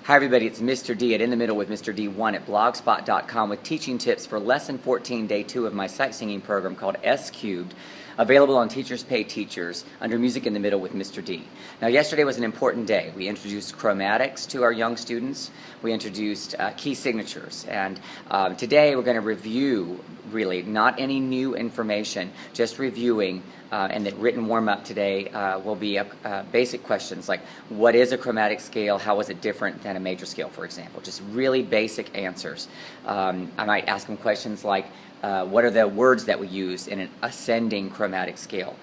Hi everybody, it's Mr. D at In the Middle with Mr. D1 at blogspot.com with teaching tips for lesson 14, day 2 of my sight singing program called S Cubed, available on Teachers Pay Teachers under Music in the Middle with Mr. D. Now yesterday was an important day. We introduced chromatics to our young students. We introduced key signatures, and today we're going to review, really, not any new information, just reviewing, and the written warm-up today will be basic questions like, what is a chromatic scale? How is it different than a major scale, for example? Just really basic answers. I might ask them questions like, what are the words that we use in an ascending chromatic scale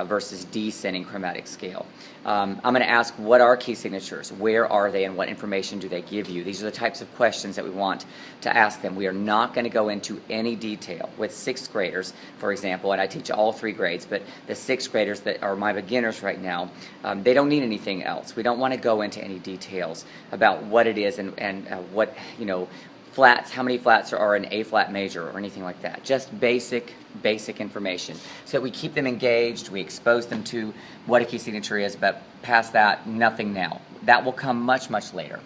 versus descending chromatic scale? I'm going to ask, what are key signatures? Where are they and what information do they give you? These are the types of questions that we want to ask them. We are not going to go into any detail with 6th graders, for example, and I teach all 3 grades, but the 6th graders that are my beginners right now, they don't need anything else. We don't want to go into any details about what it is and what, flats, how many flats are in A flat major or anything like that. Just basic information so that we keep them engaged, we expose them to what a key signature is, but past that, nothing now. That will come much later.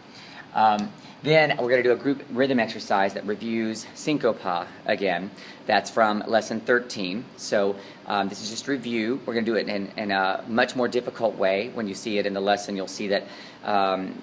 Then we're going to do a group rhythm exercise that reviews syncopa again. That's from lesson 13. So this is just review. We're going to do it in a much more difficult way. When you see it in the lesson, you'll see that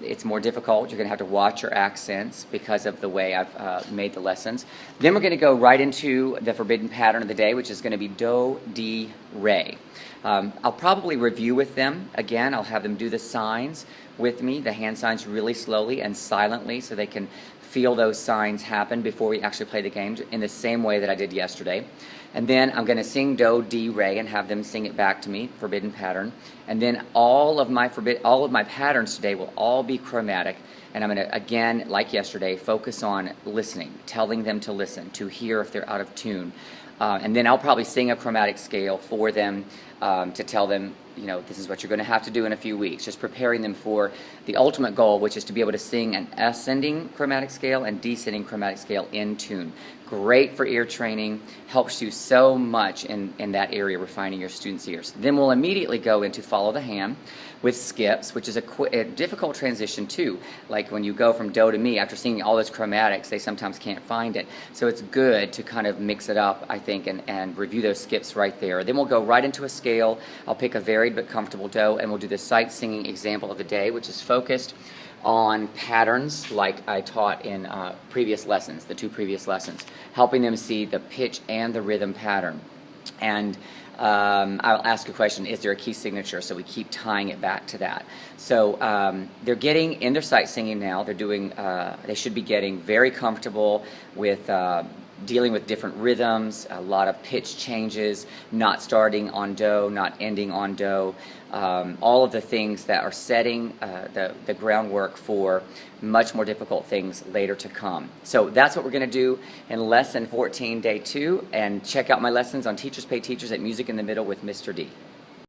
it's more difficult. You're going to have to watch your accents because of the way I've made the lessons. Then we're going to go right into the forbidden pattern of the day, which is going to be Do, Di, Re. I'll probably review with them. Again, I'll have them do the signs with me, the hand signs really slowly and silently so they can feel those signs happen before we actually play the game in the same way that I did yesterday. And then I'm going to sing Do, Di, Re and have them sing it back to me, forbidden pattern. And then all of my patterns today will all be chromatic. And I'm going to, again, like yesterday, focus on listening, telling them to listen, to hear if they're out of tune. And then I'll probably sing a chromatic scale for them to tell them, this is what you're going to have to do in a few weeks. Just preparing them for the ultimate goal, which is to be able to sing an ascending chromatic scale and descending chromatic scale in tune. Great for ear training, helps you so much in that area, refining your students' ears. Then we'll immediately go into follow the hand with skips, which is a difficult transition too. Like when you go from Do to Mi, after singing all those chromatics, they sometimes can't find it. So it's good to kind of mix it up, I think, and review those skips right there. Then we'll go right into a scale. I'll pick a varied but comfortable Do, and we'll do the sight singing example of the day, which is focused on patterns like I taught in previous lessons, the 2 previous lessons, helping them see the pitch and the rhythm pattern. And I'll ask a question, is there a key signature? So we keep tying it back to that. So they're getting, in their sight singing now, they should be getting very comfortable with dealing with different rhythms, a lot of pitch changes, not starting on Do, not ending on Do, all of the things that are setting the groundwork for much more difficult things later to come. So that's what we're going to do in lesson 14, day 2, and check out my lessons on Teachers Pay Teachers at Music in the Middle with Mr. D.